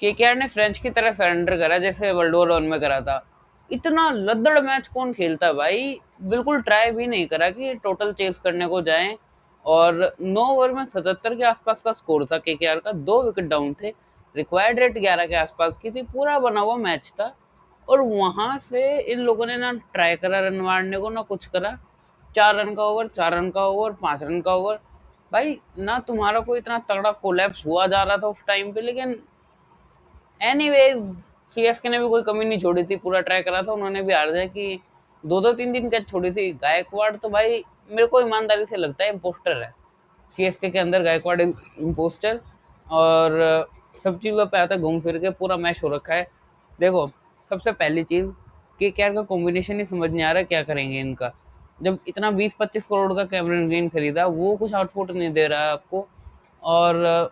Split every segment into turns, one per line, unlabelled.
KKR ने French की तरह सरेंडर करा जैसे वर्ल्ड वॉर वन में करा था। इतना लद्दड़ मैच कौन खेलता भाई, बिल्कुल ट्राई भी नहीं करा कि टोटल चेस करने को जाएं। और 9 ओवर में 77 के आसपास का स्कोर था केकेआर का, 2 विकेट डाउन थे, रिक्वायर्ड रेट 11 के आसपास की थी, पूरा बना हुआ मैच था। और वहां से इन लोगों ने ना ट्राई करा रन मारने को, ना कुछ करा। 4 रन का ओवर, 4 रन का ओवर, 5 रन का ओवर। भाई ना तुम्हारा कोई इतना तगड़ा कोलैप्स हुआ जा रहा था उस टाइम पे, लेकिन एनीवेज सीएसके ने भी कोई कमी नहीं छोड़ी थी, पूरा ट्राई करा था उन्होंने भी। हार जाए कि 2-2 3-3 कैच छोड़ी थी। गायकवाड़ तो भाई मेरे को ईमानदारी से लगता है इम्पोस्टर है सीएसके के अंदर, गायकवाड़ इज इम्पोस्टर। और सब चीज़ों पे आता है घूम फिर के, पूरा मैच हो रखा है। देखो, सबसे पहली चीज़ कि क्या का कॉम्बिनेशन ही समझ नहीं आ रहा क्या करेंगे इनका। जब इतना 20-25 करोड़ का कैमरन ग्रीन खरीदा, वो कुछ आउटपुट नहीं दे रहा है आपको। और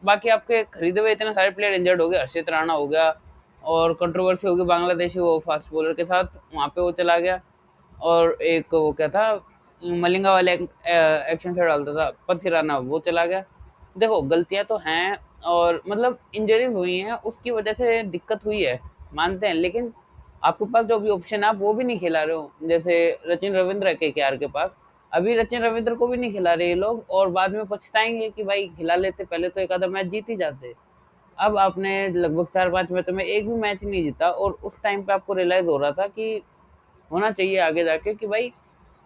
बाकी आपके खरीदे हुए इतने सारे प्लेयर इंजर्ड हो गए, हर्षित राणा हो गया, और कंट्रोवर्सी होगी बांग्लादेशी वो फास्ट बॉलर के साथ, वहाँ पे वो चला गया। और एक वो क्या था, मलिंगा वाले एक्शन से डालता था पथिराना, वो चला गया। देखो गलतियां तो हैं, और मतलब इंजरीज हुई हैं उसकी वजह से दिक्कत हुई है, मानते हैं, लेकिन आपके पास जो भी ऑप्शन है आप वो भी नहीं खिला रहे हो। जैसे रचिन रविंद्र है केकेआर के पास, अभी रचिन रविंद्र को भी नहीं खिला रहे ये लोग, और बाद में पछताएंगे कि भाई खिला लेते, पहले तो एक आधा मैच जीत ही जाते। अब आपने लगभग 4-5 मैचों में एक भी मैच नहीं जीता, और उस टाइम पे आपको रियलाइज हो रहा था कि होना चाहिए आगे जाके कि भाई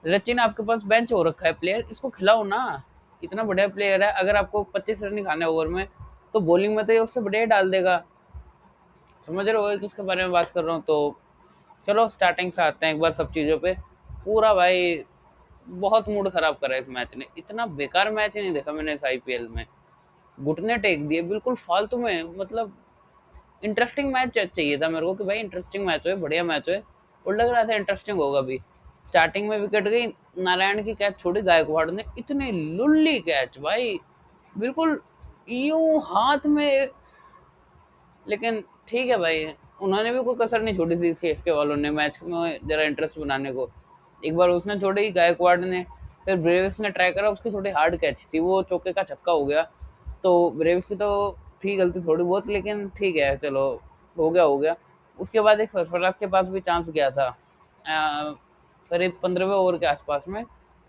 सचिन आपके पास बेंच हो रखा है प्लेयर, इसको खिलाओ ना। इतना बढ़िया प्लेयर है, अगर आपको 25 रन ही खाने ओवर में, तो बॉलिंग में तो ये उससे बढ़िया डाल देगा। समझ रहे हो किसके बारे में बात कर रहा हूँ। तो चलो स्टार्टिंग से आते हैं एक बार सब चीज़ों पे। पूरा भाई बहुत मूड खराब करा इस मैच ने, इतना बेकार मैच ही नहीं देखा मैंने इस आईपीएल में। घुटने टेक दिए बिल्कुल फालतू में, मतलब इंटरेस्टिंग मैच चाहिए था मेरे को कि भाई इंटरेस्टिंग मैच हो, बढ़िया मैच हो, और लग रहा था इंटरेस्टिंग होगा भी। स्टार्टिंग में विकेट गई, नारायण की कैच छोड़ी गायकवाड़ ने, इतनी लुल्ली कैच भाई, बिल्कुल यूं हाथ में। लेकिन ठीक है भाई, उन्होंने भी कोई कसर नहीं छोड़ी थी सीएसके वालों ने मैच में जरा इंटरेस्ट बनाने को। एक बार उसने छोड़ी गायकवाड़ ने, फिर ब्रेविस ने ट्राई करा, उसकी थोड़ी हार्ड कैच थी, वो चौके का छक्का हो गया। तो ब्रेविस की तो थी गलती थोड़ी बहुत, लेकिन ठीक है चलो, हो गया हो गया। उसके बाद एक सरफराज के पास भी चांस गया था करीब 15वें ओवर के आसपास में,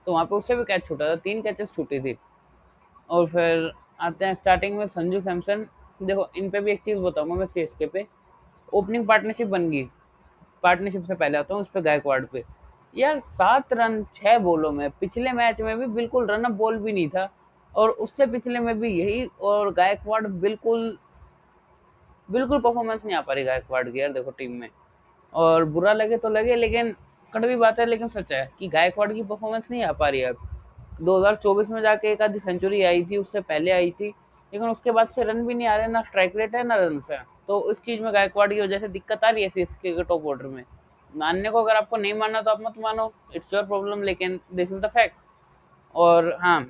तो वहाँ पे उससे भी कैच छूटा था, 3 कैचेस छूटी थी। और फिर आते हैं स्टार्टिंग में संजू सैमसन। देखो इन पे भी एक चीज़ बताऊंगा मैं, सीएसके पे ओपनिंग पार्टनरशिप बन गई। पार्टनरशिप से पहले आता हूँ उस पर गायकवाड़ पे। यार 7 रन 6 बॉलों में, पिछले मैच में भी बिल्कुल रन अप बॉल भी नहीं था, और उससे पिछले में भी यही, और गायकवाड़ बिल्कुल बिल्कुल परफॉर्मेंस नहीं आ पा रही गायकवाड़ की यार, देखो टीम में। और बुरा लगे तो लगे, लेकिन कड़वी बात है लेकिन सच है कि गायकवाड़ की परफॉर्मेंस नहीं आ पा रही है अब। 2024 में जाके एक आधी सेंचुरी आई थी, उससे पहले आई थी, लेकिन उसके बाद से रन भी नहीं आ रहे, ना स्ट्राइक रेट है ना रन है। तो इस चीज़ में गायकवाड़ की वजह से दिक्कत आ रही है सीएसके के टॉप ऑर्डर में। मानने को अगर आपको नहीं मानना तो आप मत मानो, इट्स योर प्रॉब्लम, लेकिन दिस इज द फैक्ट। और हाँ,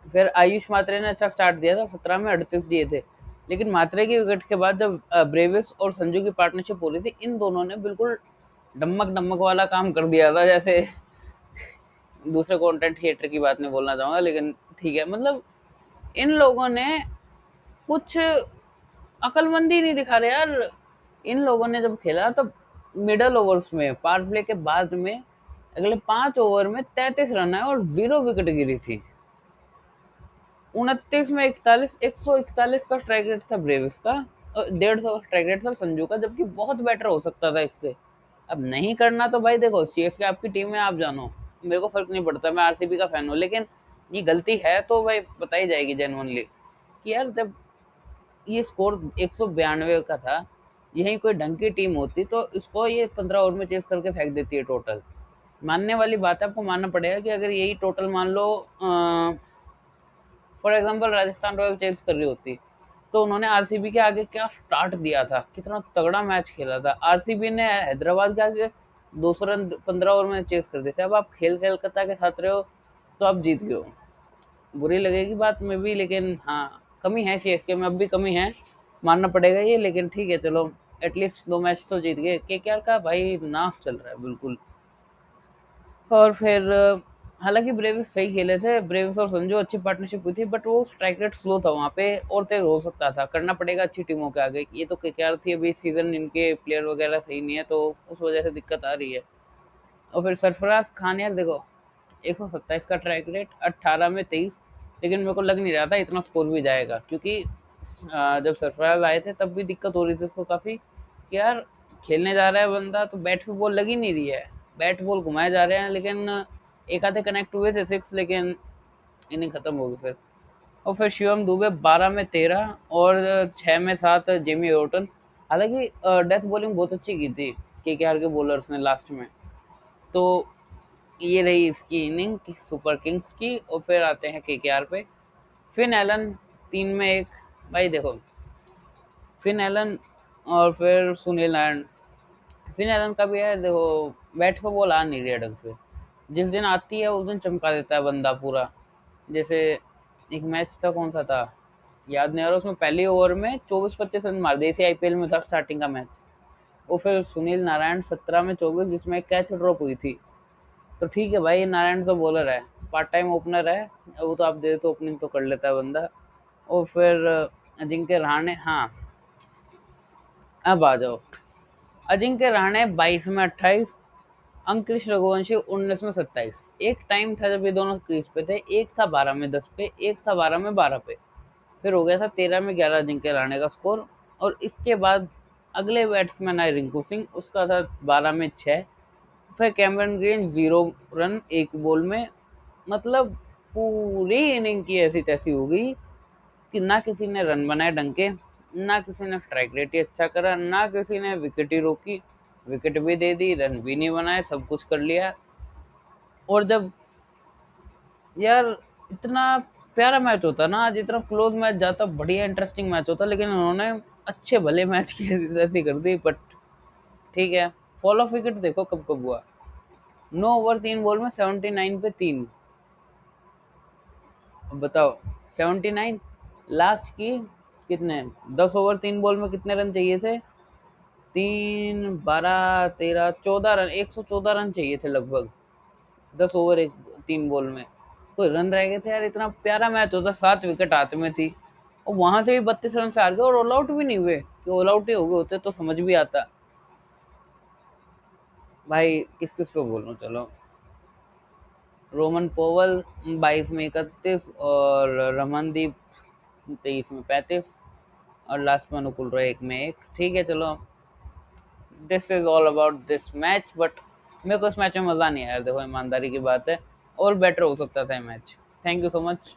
फिर आयुष मात्रे ने अच्छा स्टार्ट दिया था, 17 में 38 दिए थे, लेकिन मात्रे की विकेट के बाद जब ब्रेविस और संजू की पार्टनरशिप हो रही थी, इन दोनों ने बिल्कुल डम्मक डम्मक वाला काम कर दिया था। जैसे दूसरे कंटेंट क्रिएटर की बात नहीं बोलना चाहूंगा, लेकिन ठीक है, मतलब इन लोगों ने कुछ अकलमंदी नहीं दिखा रहे यार। इन लोगों ने जब खेला तो मिडल ओवर्स में, पावर प्ले के बाद में, अगले 5 ओवर में 33 रन आए और 0 विकेट गिरी थी। 29 में 41, 141 का स्ट्राइक रेट था ब्रेविस का, और 150 का स्ट्राइक रेट था संजू का, जबकि बहुत बेटर हो सकता था इससे। अब नहीं करना तो भाई देखो, सीएसके आपकी टीम में, आप जानो, मेरे को फर्क नहीं पड़ता, मैं आरसीबी का फैन हूँ, लेकिन ये गलती है तो भाई बताई जाएगी जेन्युइनली कि यार जब ये स्कोर 192 का था, यही कोई ढंग की टीम होती तो इसको ये 15 ओवर में चेस करके फेंक देती है टोटल। मानने वाली बात है, आपको मानना पड़ेगा कि अगर यही टोटल मान लो for example Rajasthan royal chase कर रही होती, तो उन्होंने आरसीबी के आगे क्या स्टार्ट दिया था, कितना तगड़ा मैच खेला था। आरसीबी ने हैदराबाद के आगे 200 रन 15 ओवर में चेस कर दिए थे। अब आप खेल कलकत्ता के साथ रहे हो तो आप जीत गए हो, बुरी लगेगी बात में भी, लेकिन हाँ, कमी है सीएसके में, अब भी कमी है, मानना पड़ेगा ये, लेकिन ठीक है चलो, एटलीस्ट 2 मैच तो जीत गए। केकेआर का भाई नाश चल रहा है बिल्कुल। और फिर हालांकि ब्रेविस सही खेले थे, ब्रेविस और संजू अच्छी पार्टनरशिप हुई थी, बट वो स्ट्राइक रेट स्लो था वहाँ पे और तेज हो सकता था, करना पड़ेगा अच्छी टीमों के आगे। ये तो केकेआर थी, अभी सीजन इनके प्लेयर वगैरह सही नहीं है, तो उस वजह से दिक्कत आ रही है। और फिर सरफराज खान यार देखो, 127 का ट्रैक रेट, 18 में 23, लेकिन मेरे को लग नहीं रहा था इतना स्कोर भी जाएगा, क्योंकि जब सरफराज आए थे तब भी दिक्कत हो रही थी उसको काफ़ी कि यार खेलने जा रहा है बंदा तो बैट पे बॉल लग ही नहीं रही है, बैट बॉल घुमाए जा रहे हैं, लेकिन एक आधे कनेक्ट हुए थे सिक्स, लेकिन इनिंग खत्म हो गई फिर। और फिर शिवम दुबे 12 में 13 और 6 में 7 जेमी ओटन। हालांकि डेथ बॉलिंग बहुत अच्छी की थी केकेआर के बॉलर्स ने लास्ट में। तो ये रही इसकी इनिंग सुपर किंग्स की। और फिर आते हैं केकेआर पे। फिन एलन 3 में 1। भाई देखो, फिन एलन और फिर सुनील नारायण। फिन एलन का भी है देखो, बैट पे बॉल आ नहीं रही है ढंग से, जिस दिन आती है उस दिन चमका देता है बंदा पूरा। जैसे एक मैच था, कौन सा था याद नहीं आ रहा, उसमें पहले ओवर में 24-25 रन मार दिए थे, आईपीएल में था स्टार्टिंग का मैच। और फिर सुनील नारायण 17 में 24, जिसमें एक कैच ड्रॉप हुई थी। तो ठीक है भाई, नारायण तो बॉलर है, पार्ट टाइम ओपनर है, वो तो आप दे तो ओपनिंग तो कर लेता है बंदा। और फिर अजिंक्य रहाणे, हाँ अब आ जाओ। अजिंक्य रहाणे 22 में 28, अंकुरिश रघुवंशी 19 में 27। एक टाइम था जब ये दोनों क्रीज पे थे, एक था 12 में 10 पे, एक था 12 में 12 पे, फिर हो गया था 13 में 11 अजिंक्य रहाणे का स्कोर। और इसके बाद अगले बैट्समैन आए रिंकू सिंह, उसका था 12 में 6। फिर कैमरन ग्रीन 0 रन एक बॉल में। मतलब पूरी इनिंग की ऐसी तैसी हो गई कि ना किसी ने रन बनाए ढंग के, ना किसी ने स्ट्राइक रेट ही अच्छा करा, ना किसी ने विकेट ही रोकी, विकेट भी दे दी, रन भी नहीं बनाए, सब कुछ कर लिया। और जब यार इतना प्यारा मैच होता ना, आज इतना क्लोज मैच जाता, बढ़िया इंटरेस्टिंग मैच होता, लेकिन उन्होंने अच्छे भले मैच की ऐसी कर दी। बट ठीक है, फॉल ऑफ विकेट देखो कब कब हुआ। 9 ओवर 3 बॉल में 79 पे 3। अब बताओ, 79 लास्ट की कितने, 10 ओवर 3 बॉल में कितने रन चाहिए थे, 3 12 13 14 रन, 114 रन चाहिए थे लगभग, 10 ओवर 3 बॉल में। कोई रन रह गए थे यार, इतना प्यारा मैच होता, 7 विकेट हाथ में थी, और वहां से भी 32 रन से हार गए, और ऑल आउट भी नहीं हुए, कि ऑल आउट ही हो गए होते तो समझ भी आता। भाई किस किस पे बोलूं, चलो। रोमन पोवल 22 में 31, और रमनदीप 23 में 35, और लास्ट में अनुकूल रॉय 1 में 1। ठीक है चलो, this is all about this match. But मेरे को इस मैच में मज़ा नहीं आया, देखो ईमानदारी की बात है, और बेटर हो सकता था match. Thank you so much.